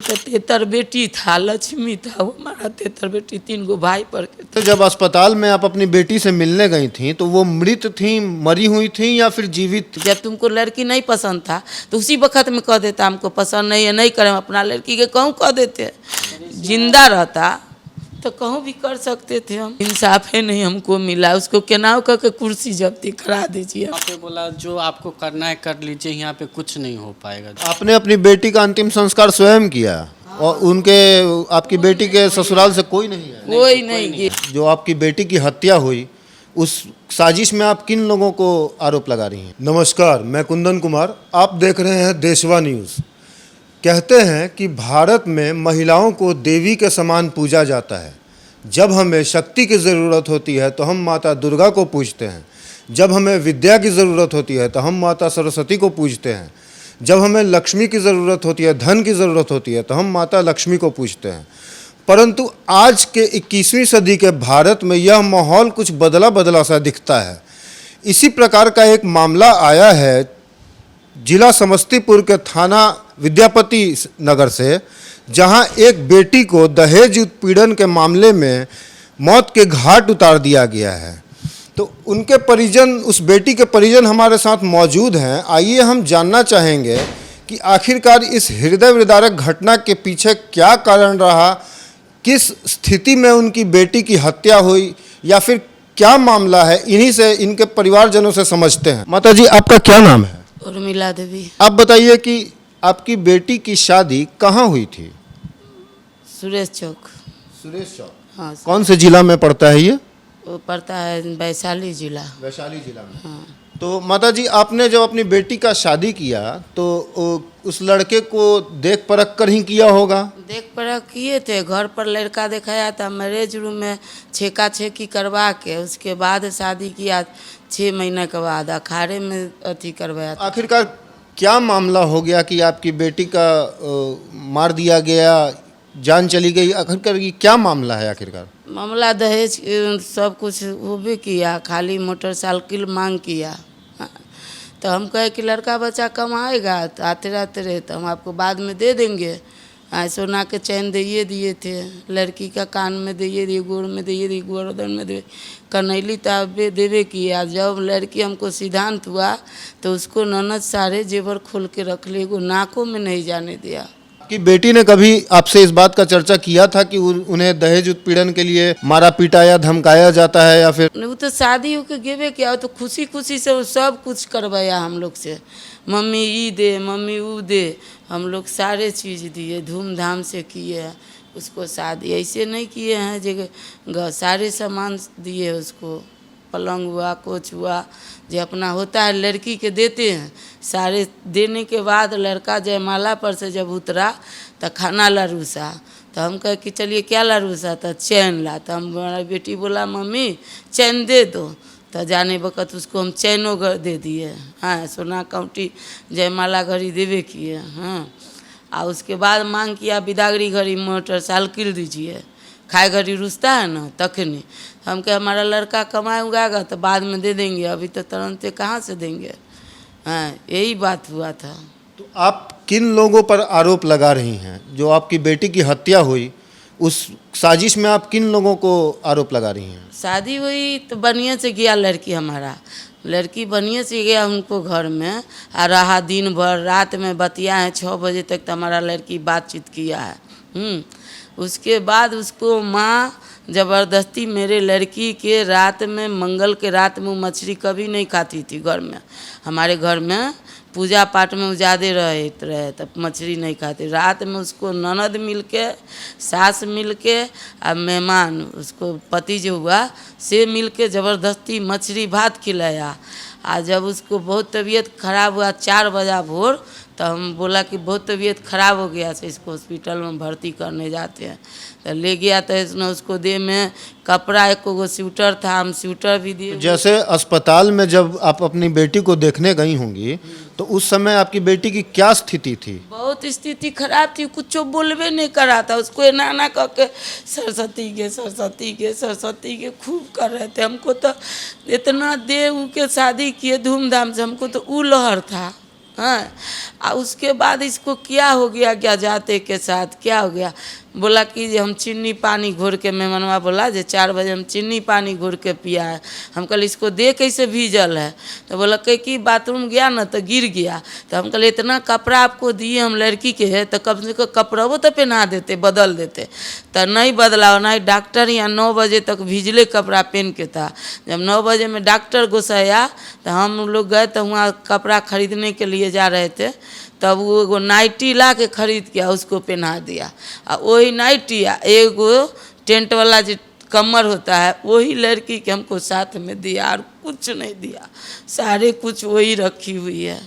तो 73 बेटी था, लक्ष्मी था वो हमारा 73 बेटी, 3 गो भाई पर के। तो जब अस्पताल में आप अपनी बेटी से मिलने गई थी तो वो मृत थी, मरी हुई थी या फिर जीवित? जब तुमको लड़की नहीं पसंद था तो उसी वक्त में कह देता हमको पसंद नहीं है, नहीं करें अपना लड़की के, कहूँ कह देते। जिंदा रहता तो कहूँ भी कर सकते थे हम। इंसाफ है नहीं हमको मिला, उसको केनाव करके कुर्सी जब्ती करा दीजिए। यहाँ पे बोला जो आपको करना है कर लीजिए, यहाँ पे कुछ नहीं हो पाएगा। आपने अपनी बेटी का अंतिम संस्कार स्वयं किया और उनके, आपकी बेटी के ससुराल से कोई नहीं है? कोई नहीं। जो आपकी बेटी की हत्या हुई उस साजिश में आप किन लोगों को आरोप लगा रही हैं? नमस्कार, मैं कुंदन कुमार, आप देख रहे हैं देशवा न्यूज़। कहते हैं कि भारत में महिलाओं को देवी के समान पूजा जाता है। जब हमें शक्ति की ज़रूरत होती है तो हम माता दुर्गा को पूजते हैं, जब हमें विद्या की ज़रूरत होती है तो हम माता सरस्वती को पूजते हैं, जब हमें लक्ष्मी की ज़रूरत होती है, धन की ज़रूरत होती है तो हम माता लक्ष्मी को पूजते हैं। परंतु आज के 21वीं सदी के भारत में यह माहौल कुछ बदला बदला सा दिखता है। इसी प्रकार का एक मामला आया है जिला समस्तीपुर के थाना विद्यापति नगर से, जहां एक बेटी को दहेज उत्पीड़न के मामले में मौत के घाट उतार दिया गया है। तो उनके परिजन, उस बेटी के परिजन हमारे साथ मौजूद हैं। आइए हम जानना चाहेंगे कि आखिरकार इस हृदय विदारक घटना के पीछे क्या कारण रहा, किस स्थिति में उनकी बेटी की हत्या हुई या फिर क्या मामला है। इन्हीं से, इनके परिवारजनों से समझते हैं। माता जी, आपका क्या नाम है? उर्मिला देवी। आप बताइए कि आपकी बेटी की शादी कहाँ हुई थी? सुरेश चौक। सुरेश चौक। हाँ, कौन से जिला में पड़ता है ये? वो पड़ता है वैशाली जिला। वैशाली जिला में। हाँ। तो माता जी, आपने जब अपनी बेटी का शादी किया तो उस लड़के को देख परख कर ही किया होगा? देख परख किए थे, घर पर लड़का दिखाया था, मैरिज रूम में छेका छेकी करवा के उसके बाद शादी किया। 6 महीने के बाद अखाड़े में अथी करवाया था। आखिरकार क्या मामला हो गया कि आपकी बेटी का मार दिया गया, जान चली गई? आखिरकार ये क्या मामला है आखिरकार? मामला दहेज सब कुछ वो भी किया, खाली मोटरसाइकिल मांग किया। हाँ। तो हम कहे कि लड़का बच्चा कमाएगा तो आते रहते रहे तो हम आपको बाद में दे देंगे। सोना के चैन दिए थे, लड़की का कान में दिए, गोड़ में दिए, गोवर्धन में दिए, कनैली ताबे देवे किया। जब लड़की हमको सिद्धांत हुआ तो उसको ननद सारे जेवर खोल के रख ले, वो नाकों में नहीं जाने दिया। कि बेटी ने कभी आपसे इस बात का चर्चा किया था कि उन्हें दहेज उत्पीड़न के लिए मारा पीटा या धमकाया जाता है या फिर? वो तो शादी होके गेवे किया, तो खुशी खुशी से वो सब कुछ करवाया हम लोग से। मम्मी ई दे, मम्मी वो दे, हम लोग सारे चीज़ दिए, धूमधाम से किए उसको शादी। ऐसे नहीं किए हैं जो सारे सामान दिए उसको, पलंग हुआ, कोच हुआ, जो अपना होता है लड़की के देते हैं। सारे देने के बाद लड़का जयमाला पर से जब उतरा तो खाना लरूसा, तो हम कहे कि चलिए क्या लरूसा, तो चैन ला। तो हमारा बेटी बोला मम्मी चैन दे दो, तो जाने वक़्त उसको हम चैनो दे दिए। हाँ, सोना कौटी जयमाला घड़ी देवे किए। हाँ, और उसके बाद मांग किया बिदागरी घड़ी मोटरसाइकिल दीजिए, खाए घड़ी रुसता है ना तखनी। हम कहे हमारा लड़का कमाए उगाएगा तो बाद में दे देंगे, अभी तो तुरंत कहाँ से देंगे। हाँ, यही बात हुआ था। तो आप किन लोगों पर आरोप लगा रही हैं? जो आपकी बेटी की हत्या हुई उस साजिश में आप किन लोगों को आरोप लगा रही हैं? शादी हुई तो बढ़िया से गया लड़की, हमारा लड़की बढ़िया से गया उनको घर में, और रहा दिन भर, रात में बतिया है 6 बजे तक तो हमारा लड़की बातचीत किया है। उसके बाद उसको माँ ज़बरदस्ती मेरे लड़की के रात में, मंगल के रात में, मछली कभी नहीं खाती थी घर में। हमारे घर में पूजा पाठ में ज़्यादा रहे तब मछली नहीं खाती। रात में उसको ननद मिलके, सास मिलके और मेहमान उसको पति जो हुआ से मिलके ज़बरदस्ती मछली भात खिलाया। आज जब उसको बहुत तबीयत खराब हुआ 4 बजे भोर, तो हम बोला कि बहुत तबीयत खराब हो गया तो इसको हॉस्पिटल में भर्ती करने जाते हैं। तो ले गया तो इसने उसको देह में कपड़ा, एक गो स्वेटर था, हम स्वेटर भी दिए। जैसे अस्पताल में जब आप अपनी बेटी को देखने गई होंगी तो उस समय आपकी बेटी की क्या स्थिति थी? बहुत स्थिति खराब थी, कुछ बोलबे नहीं करा था। उसको नाना कह के सरस्वती के सरस्वती के सरस्वती के खूब कर रहे थे। हमको तो इतना दे के शादी किए धूमधाम से, हमको तो ऊ लहर था। हाँ, उसके बाद इसको क्या हो गया, क्या जाते के साथ क्या हो गया, बोला कि हम चीनी पानी घोर के, मेहमानवा बोला जे 4 बजे हम चीनी पानी घोर के पिया है। हम कहले इसको दे कैसे भीजल है, तो बोला कि बाथरूम गया ना तो गिर गया। तो हम कहले इतना कपड़ा आपको दिए हम लड़की के है तो कम से कम कपड़ा वो तो पहना देते, बदल देते। तो नहीं बदला, नहीं डॉक्टर यहाँ 9 बजे तक भिजले कपड़ा पहन के था। जब 9 बजे में डॉक्टर घुसाया तो हम लोग गए, तो वहाँ कपड़ा खरीदने के लिए जा रहे थे, तब वो एगो नाइटी ला के खरीद के उसको पहना दिया। और वही नाइटी एगो टेंट वाला जो कमर होता है वही लड़की के हमको साथ में दिया, और कुछ नहीं दिया, सारे कुछ वही रखी हुई है।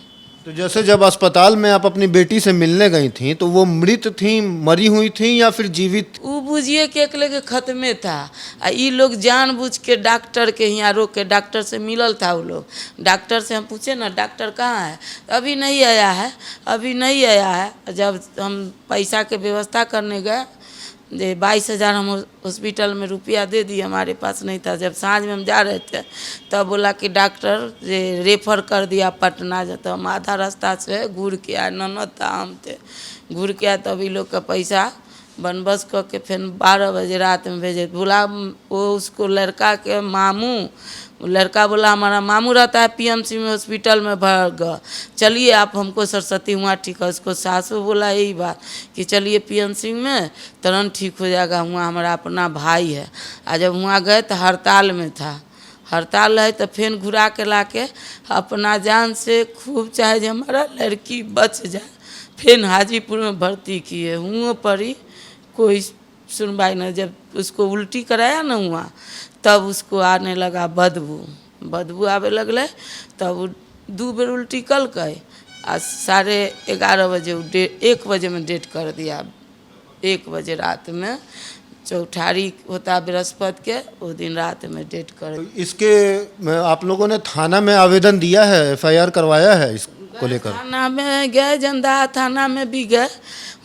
तो जैसे जब अस्पताल में आप अपनी बेटी से मिलने गई थी तो वो मृत थी, मरी हुई थी या फिर जीवित? वो बुझिए के एक लेके खत्मे था। आ ये लोग जानबूझ के डॉक्टर के यहाँ रोक के, डॉक्टर से मिलल था वो लोग, डॉक्टर से हम पूछे ना डॉक्टर कहाँ है, अभी नहीं आया है, अभी नहीं आया है। जब हम पैसा के व्यवस्था करने गए, 22,000 हम हॉस्पिटल में रुपया दे दिए, हमारे पास नहीं था। जब सांझ में हम जा रहे थे तब बोला कि डॉक्टर रेफर कर दिया पटना। जब तो हम आधा रास्ता से घूर के आए, ननद था हम थे, घूर के आए तब ये लोग का पैसा बनबस करके फिर 12 बजे रात में भेजे। बोला वो उसको लड़का के मामू, लड़का बोला हमारा मामू रहता है पीएमसी में हॉस्पिटल में भर गया, चलिए आप हमको सरस्वती हुआ ठीक है। उसको सासू बोला यही बात कि चलिए पीएमसी में तुरंत ठीक हो जाएगा, हुआ हमारा अपना भाई है। और जब वहाँ गए तो हड़ताल में था, हड़ताल है तो फिर घुरा के ला के अपना जान से खूब चाहे जो हमारा लड़की बच जाए, फिर हाजीपुर में भर्ती किए। हुआ पर ही कोई सुनवाई नहीं। जब उसको उल्टी कराया ना हुआ तब उसको आने लगा बदबू, बदबू आवे लगले, तब वो 2 बेर उल्टी कल के आ 11:30 बजे 1 बजे में डेट कर दिया। 1 बजे रात में चौठारी होता बृहस्पति के, उस दिन रात में डेट कर। तो इसके आप लोगों ने थाना में आवेदन दिया है, एफआईआर करवाया है इसको लेकर? थाना में गए, जंदा थाना में भी गए,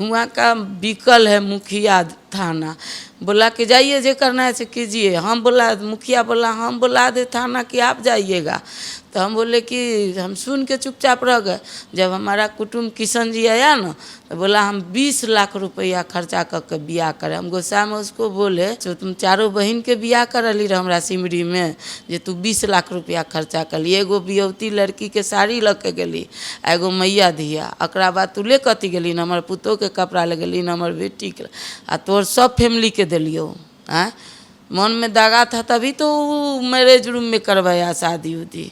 वहाँ का बिकल है मुखिया थाना, बोला कि जाइए जो करना है से कीजिए। हम बोला, मुखिया बोला हम बुला दे थाना कि आप जाइएगा। तो हम बोले कि हम सुन के चुपचाप रह गए। जब हमारा कुटुम्ब किशन जी आया ना तो बोला हम 20 लाख रुपया खर्चा करके बियाह करे। हम गोसा में उसको बोले तो तुम चारों बहन के बियाह करली रह हमरा सिमरी में, जे तू 20 लाख रुपया खर्चा करली, एगो बियौती लड़की के साड़ी लग के गेली, एगो मैया धिया, अकरा बाद तू ले कथी गेली, न हमर पुतोह के कपड़ा ले गेली, न हमर बेटी के, आ तोर सब फैमिली के दिलियो। आँ मन में दागा था तभी तो मैरिज रूम में करवाया, शादी उदी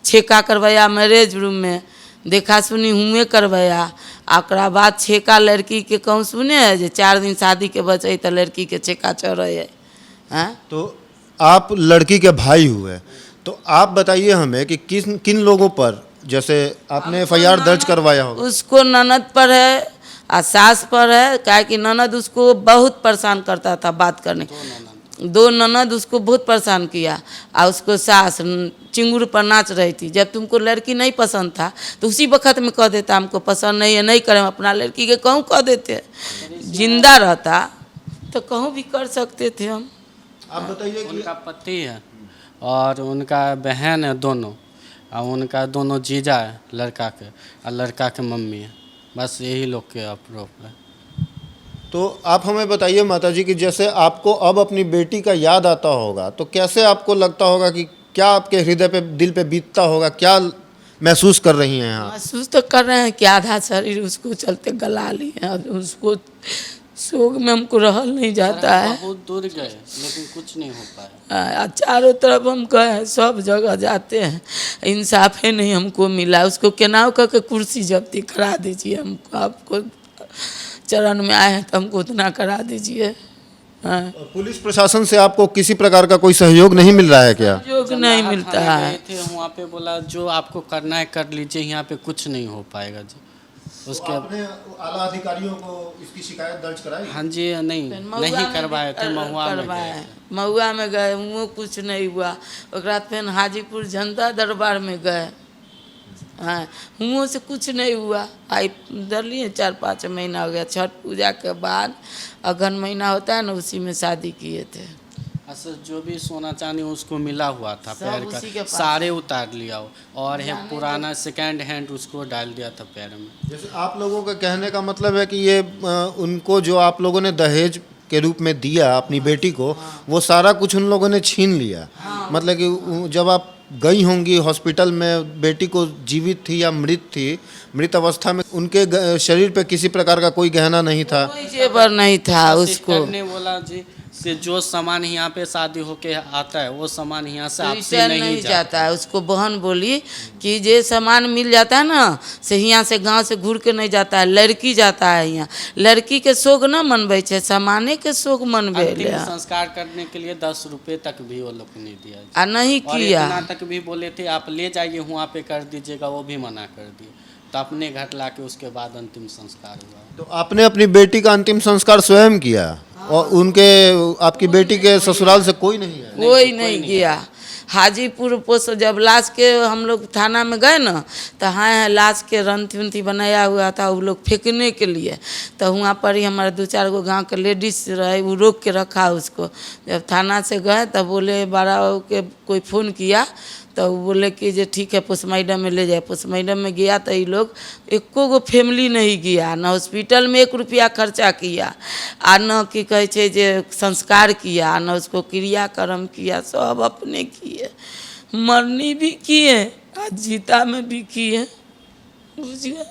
छेका करवाया मैरिज रूम में, देखा सुनी हुए करवाया। अकरा बाद छेका लड़की के कहूँ सुने है जे 4 दिन शादी के बचे तो लड़की के छेका चढ़े है। हाँ तो आप लड़की के भाई हुए, तो आप बताइए हमें कि किन लोगों पर, जैसे आपने एफआईआर दर्ज करवाया होगा? उसको ननद पर है और सास पर है, क्या कि ननद उसको बहुत परेशान करता था बात करने। 2 ननद उसको बहुत परेशान किया, और उसको सास चिंगुर पर नाच रही थी। जब तुमको लड़की नहीं पसंद था तो उसी वक्त में कह देता हमको पसंद नहीं है, नहीं करें। अपना लड़की के कहूँ कह देते, जिंदा रहता तो कहूँ भी कर सकते थे हम। आप बताइए कि उनका पति है और उनका बहन है दोनों, और उनका दोनों जीजा है लड़का के, और लड़का के मम्मी है, बस यही लोग के आरोप है। तो आप हमें बताइए माताजी कि जैसे आपको अब अपनी बेटी का याद आता होगा तो कैसे आपको लगता होगा, कि क्या आपके हृदय पे, दिल पे बीतता होगा, क्या महसूस कर रही हैं आप? महसूस तो कर रहे हैं कि आधा शरीर उसको चलते गला लिए, अब उसको शोक में हमको रहल नहीं जाता है। बहुत दूर गए लेकिन कुछ नहीं हो पाया। चारों तरफ हम गए, सब जगह जाते हैं, इंसाफ ही नहीं हमको मिला। उसको केनाव करके कुर्सी जब्ती करा दीजिए, हमको आपको चरण में आए हैं तो हमको उतना करा दीजिए। हाँ। पुलिस प्रशासन से आपको किसी प्रकार का कोई सहयोग नहीं मिल रहा है क्या? सहयोग नहीं मिलता है। थे वहाँ पे बोला जो आपको करना है कर लीजिए, यहाँ पे कुछ नहीं हो पाएगा जी। उसके आपने आला अधिकारियों को इसकी शिकायत दर्ज कराई? हाँ जी, नहीं करवाए थे, महुआ में गए। महुआ में गए, वो कुछ नहीं हुआ। ओकरा फिर हाजीपुर जनता दरबार में गए, हाँ हुओं से कुछ नहीं हुआ। आई डरलिए 4-5 महीना हो गया। छठ पूजा के बाद अगहन महीना होता है ना, उसी में शादी किए थे। असर जो भी सोना चांदी उसको मिला हुआ था सब पैर उसी के का पास सारे उतार लिया वो, और है पुराना सेकंड हैंड उसको डाल दिया था पैर में। जैसे आप लोगों का कहने का मतलब है कि ये उनको जो आप लोगों ने दहेज के रूप में दिया अपनी बेटी को, वो सारा कुछ उन लोगों ने छीन लिया। मतलब कि जब आप गई होंगी हॉस्पिटल में, बेटी को जीवित थी या मृत थी, मृत अवस्था में, उनके शरीर पे किसी प्रकार का कोई गहना नहीं था। कोई जेवर नहीं था उसको। सिस्टर ने बोला जी से जो सामान यहाँ पे शादी होके आता है वो सामान यहाँ से आपसे रिटर्न नहीं जाता है। उसको बहन बोली कि जे सामान मिल जाता है ना, से यहाँ से गांव से घूर के नहीं जाता है, लड़की जाता है यहाँ। लड़की के शोक न मनबे छे, सामाने के शोक मनबे ले। अंतिम संस्कार करने के लिए 10 रुपए तक भी वो लोग नहीं दिया। आ नहीं और किया। इतना तक भी बोले थे आप ले जाइए वहाँ पे कर दीजिएगा, वो भी मना कर दिए। तो अपने घर ला के उसके बाद अंतिम संस्कार हुआ। तो आपने अपनी बेटी का अंतिम संस्कार स्वयं किया और उनके आपकी बेटी के ससुराल से कोई नहीं है? कोई नहीं गया। हाजीपुर पोस्ट जब लाश के हम लोग थाना में गए ना, तो हाँ लाश के रंथी उन्थी बनाया हुआ था वो लोग फेंकने के लिए। तो वहाँ पर ही हमारे 2-4 गो गांव के लेडीज रहे, वो रोक के रखा उसको। जब थाना से गए तब बोले बड़ा के कोई फ़ोन किया, तो वो बोले कि जे ठीक है पोस्टमार्टम में ले जाए। पोस्टमार्टम में गया तो ये लोग एको गो फैमिली नहीं गया, न हॉस्पिटल में 1 रुपया खर्चा किया, आ न कि कहे छे जे संस्कार किया, न उसको क्रियाक्रम किया, सब अपने किए। मरनी भी किए आ जीता में भी किए, बुझिए।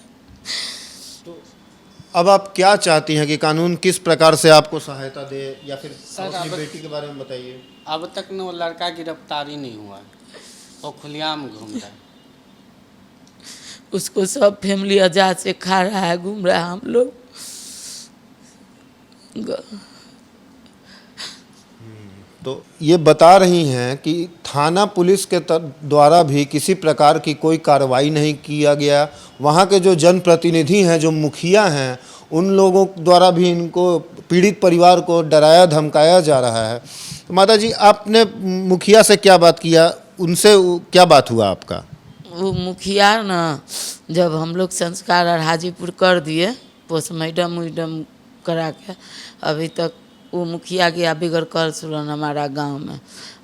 अब आप क्या चाहती हैं कि कानून किस प्रकार से आपको सहायता दे, या फिर सर, अपनी अब- बेटी के बारे में बताइए। अब तक न वो लड़का गिरफ्तार ही नहीं हुआ है, वो खुलेआम घूम रहा है। उसको सब फैमिली आजाद से खा रहा है, घूम रहा है। हम लोग तो ये बता रही हैं कि थाना पुलिस के द्वारा भी किसी प्रकार की कोई कार्रवाई नहीं किया गया। वहाँ के जो जनप्रतिनिधि हैं, जो मुखिया हैं, उन लोगों द्वारा भी इनको पीड़ित परिवार को डराया धमकाया जा रहा है। तो माता जी, आपने मुखिया से क्या बात किया, उनसे क्या बात हुआ आपका? वो मुखिया ना, जब हम लोग संस्कार और हाजीपुर कर दिए पोस्टमार्टम उइडम करा के, अभी तक वो मुखिया गया बिगड़ कर सुरन हमारा गांव में।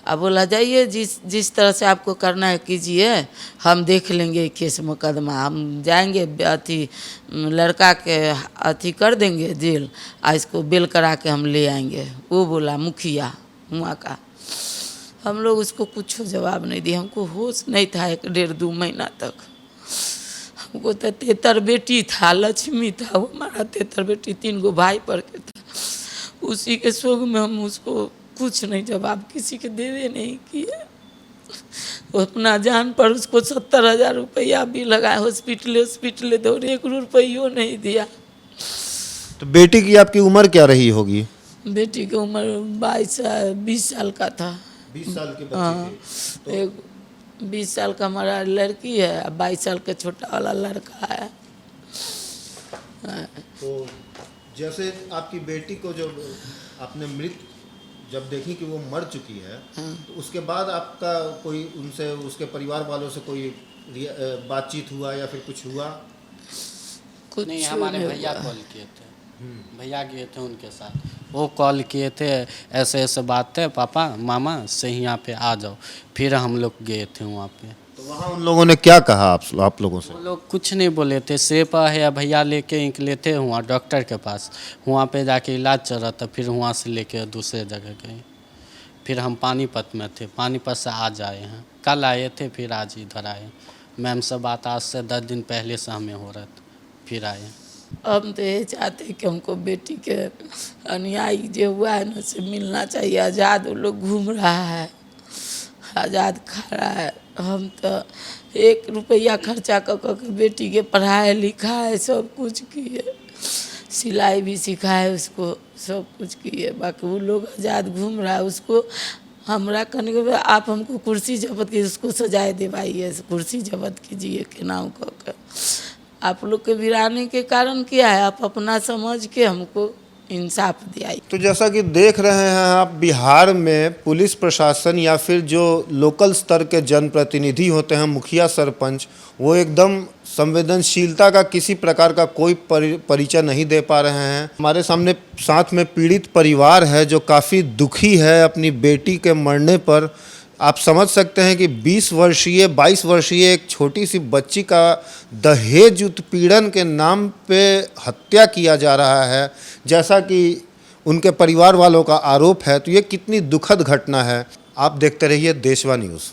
अब बोला जाइए जिस तरह से आपको करना है कीजिए, हम देख लेंगे केस मुकदमा, हम जाएंगे अथी लड़का के अथी कर देंगे जेल, और इसको बेल करा के हम ले आएंगे। वो बोला मुखिया हुआ का। हम लोग उसको कुछ जवाब नहीं दिए। हमको होश नहीं था 1-1.5-2 महीना तक। हमको तो 73 बेटी था, लक्ष्मी था वो हमारा 73 बेटी, 3 गो भाई पर के था। उसी के शोक में हम उसको कुछ नहीं जवाब किसी के देवे नहीं किए। वो अपना जान पर उसको 70,000 रुपया भी लगाए, हॉस्पिटल दौड़े, 1 रुपया नहीं दिया। तो बेटी की आपकी उम्र क्या रही होगी? बेटी की उम्र 20 साल का था। 20 साल की हाँ, तो एक 20 साल का हमारा लड़की है, 22 साल का छोटा वाला लड़का है। तो जैसे आपकी बेटी को जब आपने मृत जब देखी कि वो मर चुकी है, तो उसके बाद आपका कोई उनसे, उसके परिवार वालों से कोई बातचीत हुआ या फिर कुछ हुआ? कुछ नहीं, हमारे नहीं भैया हुआ। कॉल किए थे, भैया गए थे उनके साथ। वो कॉल किए थे ऐसे ऐसे बात है पापा मामा से यहाँ पे आ जाओ। फिर हम लोग गए थे वहाँ पे। तो वहाँ उन लोगों ने क्या कहा आप लोगों से? वो लोग कुछ नहीं बोले थे। सेपा है भैया लेके निकले थे वहाँ डॉक्टर के पास, वहाँ पे जाके इलाज चल रहा था। फिर वहाँ से लेके दूसरे जगह गए। फिर हम पानीपत में थे, पानीपत से आज आए हैं। कल आए थे, फिर आज इधर आए। मैम से बात आज से 10 दिन पहले से हमें हो रहा था, फिर आए। हम तो ये चाहते हैं कि हमको बेटी के अन्याय जो हुआ है ना से मिलना चाहिए। आज़ाद वो लोग घूम रहा है, आज़ाद खा रहा है। हम तो 1 रुपया खर्चा कर के बेटी के पढ़ाए लिखाए, सब कुछ किए, सिलाई भी सिखाए उसको, सब कुछ किए। बाकी वो लोग आज़ाद घूम रहा है। उसको हमरा कहने के बाद आप हमको कुर्सी जब्त की, उसको सजाए दिवाइए, कुर्सी जब्त कीजिए के नाम कह के। आप लोग के वीराने के कारण क्या है, आप अपना समझ के हमको इंसाफ दिया। तो जैसा कि देख रहे हैं आप, बिहार में पुलिस प्रशासन या फिर जो लोकल स्तर के जनप्रतिनिधि होते हैं, मुखिया सरपंच, वो एकदम संवेदनशीलता का किसी प्रकार का कोई परिचय नहीं दे पा रहे हैं। हमारे सामने साथ में पीड़ित परिवार है जो काफ़ी दुखी है अपनी बेटी के मरने पर। आप समझ सकते हैं कि 20 वर्षीय 22 वर्षीय एक छोटी सी बच्ची का दहेज उत्पीड़न के नाम पे हत्या किया जा रहा है, जैसा कि उनके परिवार वालों का आरोप है। तो ये कितनी दुखद घटना है। आप देखते रहिए देशवा न्यूज़।